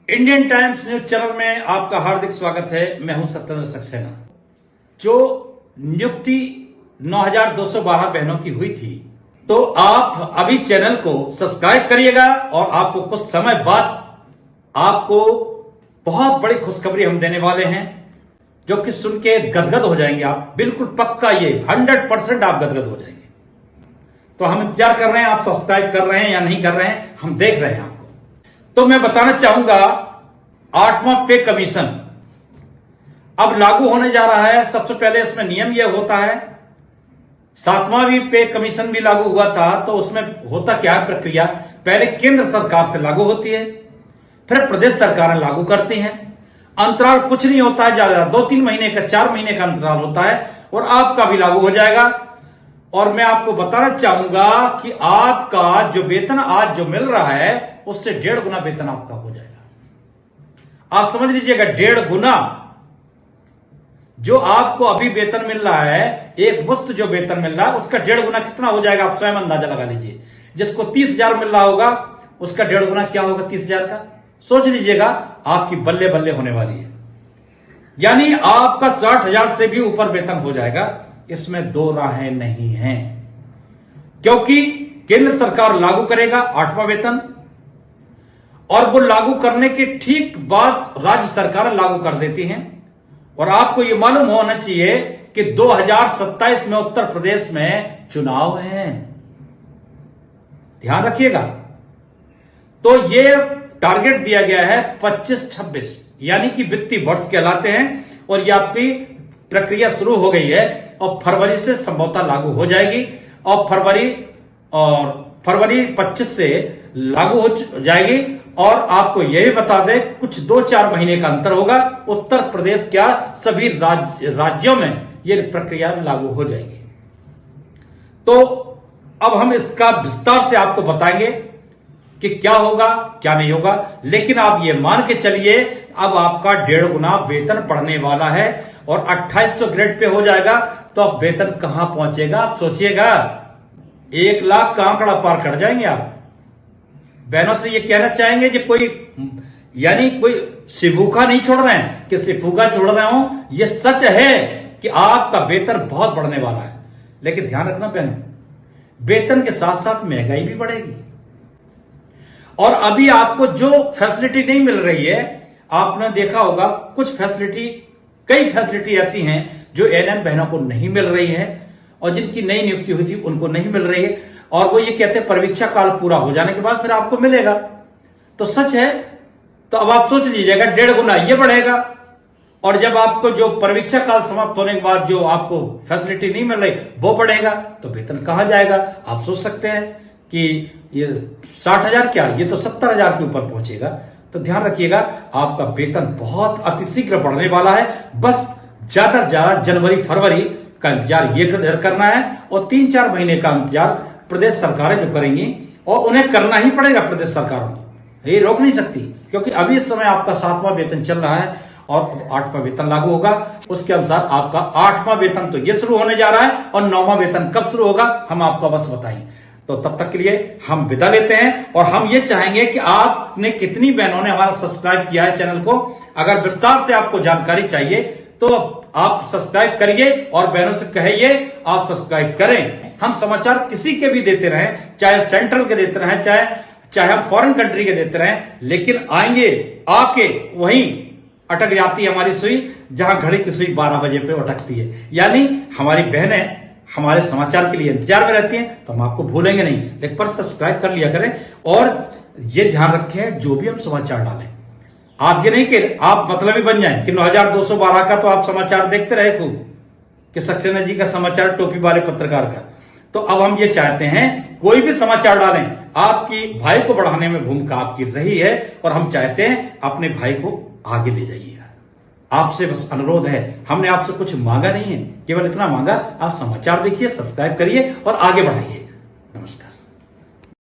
Indian times news channel में आपका हार्दिक स्वागत है। मैं हूं सत्येंद्र सक्सेना। जो नियुक्ति 9212 बहनों की हुई थी, तो आप अभी चैनल को सब्सक्राइब करिएगा और आपको कुछ समय बाद आपको बहुत बड़ी खुशखबरी हम देने वाले हैं, जो कि सुन के गदगद हो जाएंगे आप। बिल्कुल पक्का, ये 100% आप गदगद हो जाएंगे। तो हम इंतजार कर रहे हैं, आप सब्सक्राइब कर रहे हैं या नहीं कर रहे हैं, हम देख रहे हैं आपको। तो मैं बताना चाहूंगा, 8वां पे कमीशन अब लागू होने जा रहा है। सबसे पहले इसमें नियम यह होता है, 7वां भी पे कमीशन भी लागू हुआ था, तो उसमें होता क्या है प्रक्रिया, पहले केंद्र सरकार से लागू होती है, फिर प्रदेश सरकारें लागू करती हैं। अंतराल कुछ नहीं होता है, ज्यादा 2-3 महीने का, 4 महीने का अंतराल होता है, और आपका भी लागू हो जाएगा। और मैं आपको बताना चाहूंगा कि आपका जो वेतन आज जो मिल रहा है, उससे 1.5 गुना वेतन आपका हो जाएगा। आप समझ लीजिएगा, 1.5 गुना जो आपको अभी वेतन मिल रहा है, एक मुश्त जो वेतन मिल रहा है, उसका 1.5 गुना कितना हो जाएगा, आप स्वयं अंदाजा लगा लीजिए। जिसको 30,000 मिल रहा होगा, उसका 1.5 गुना क्या होगा 30,000 का। सोच लीजिएगा, आपकी बल्ले बल्ले होने वाली है। यानी आपका 60,000 से भी ऊपर वेतन हो जाएगा। इसमें दो राहें नहीं हैं, क्योंकि केंद्र सरकार लागू करेगा 8वां वेतन, और वो लागू करने के ठीक बाद राज्य सरकारें लागू कर देती हैं। और आपको ये मालूम होना चाहिए कि 2027 में उत्तर प्रदेश में चुनाव है, ध्यान रखिएगा। तो ये टारगेट दिया गया है 25-26, यानी कि वित्तीय वर्ष कहलाते हैं, और ये आपकी प्रक्रिया शुरू हो गई है और फरवरी से संभवतः लागू हो जाएगी। और फरवरी 25 से लागू हो जाएगी। और आपको यह भी बता दें, कुछ 2-4 महीने का अंतर होगा। उत्तर प्रदेश क्या सभी राज्यों में यह प्रक्रिया लागू हो जाएगी। तो अब हम इसका विस्तार से आपको बताएंगे कि क्या होगा क्या नहीं होगा। लेकिन आप ये मान के चलिए, अब आपका 1.5 गुना वेतन बढ़ने वाला है और 2800 ग्रेड पे हो जाएगा। तो अब वेतन कहां पहुंचेगा, आप सोचिएगा। 1 लाख का आंकड़ा पार कर जाएंगे आप। बहनों से ये कहना चाहेंगे कि कोई सिफूका नहीं छोड़ रहे हैं कि सिफूका छोड़ रहे हो। ये सच है कि आपका वेतन बहुत बढ़ने वाला है। लेकिन ध्यान रखना बहनों, वेतन के साथ साथ महंगाई भी बढ़ेगी। और अभी आपको जो फैसिलिटी नहीं मिल रही है, आपने देखा होगा कुछ फैसिलिटी, कई फैसिलिटी ऐसी हैं जो एएनएम बहनों को नहीं मिल रही है, और जिनकी नई नियुक्ति हुई थी उनको नहीं मिल रही है। और वो ये कहते हैं परीक्षा काल पूरा हो जाने के बाद फिर आपको मिलेगा। तो सच है। तो अब आप सोच लीजिएगा, 1.5 गुना ये बढ़ेगा, और जब आपको जो परीक्षा काल समाप्त होने के बाद जो आपको फैसिलिटी नहीं मिल रही वो बढ़ेगा, तो वेतन कहां जाएगा। आप सोच सकते हैं कि ये 60,000 क्या, ये तो 70,000 के ऊपर पहुंचेगा। तो ध्यान रखिएगा, आपका वेतन बहुत अतिशीघ्र बढ़ने वाला है। बस ज्यादा से ज्यादा जनवरी फरवरी का इंतजार ये करना है, और 3-4 महीने का इंतजार प्रदेश सरकारें जो करेंगी, और उन्हें करना ही पड़ेगा प्रदेश सरकारों को, ये रोक नहीं सकती। क्योंकि अभी इस समय आपका 7वां वेतन चल रहा है और 8वां वेतन लागू होगा। उसके अनुसार आपका 8वां वेतन तो ये शुरू होने जा रहा है, और 9वां वेतन कब शुरू होगा हम आपको बस बताएं। तो तब तक के लिए हम विदा लेते हैं, और हम ये चाहेंगे कि आपने कितनी बहनों ने हमारा सब्सक्राइब किया है चैनल को। अगर विस्तार से आपको जानकारी चाहिए तो आप सब्सक्राइब करिए, और बहनों से कहिए आप सब्सक्राइब करें। हम समाचार किसी के भी देते रहें, चाहे सेंट्रल के देते रहें, चाहे हम फॉरेन कंट्री के देते रहें, लेकिन आएंगे आके वहीं अटक जाती है हमारी सुई, जहां घड़ी की सुई 12 बजे पे अटकती है। यानी हमारी बहनें हमारे समाचार के लिए इंतजार में रहती हैं, तो हम आपको भूलेंगे नहीं। लेकिन पर सब्सक्राइब कर लिया करें, और ये ध्यान रखें जो भी हम समाचार डालें, आप ये नहीं कि आप मतलबी बन जाएं कि 9212 का तो आप समाचार देखते रहे खूब, कि सक्सेना जी का समाचार टोपी वाले पत्रकार का। तो अब हम ये चाहते हैं, कोई भी समाचार डालें, आपकी भाई को बढ़ाने में भूमिका आपकी रही है, और हम चाहते हैं अपने भाई को आगे ले जाइएगा। आपसे बस अनुरोध है, हमने आपसे कुछ मांगा नहीं है, केवल इतना मांगा, आप समाचार देखिए, सब्सक्राइब करिए और आगे बढ़ाइए। नमस्कार।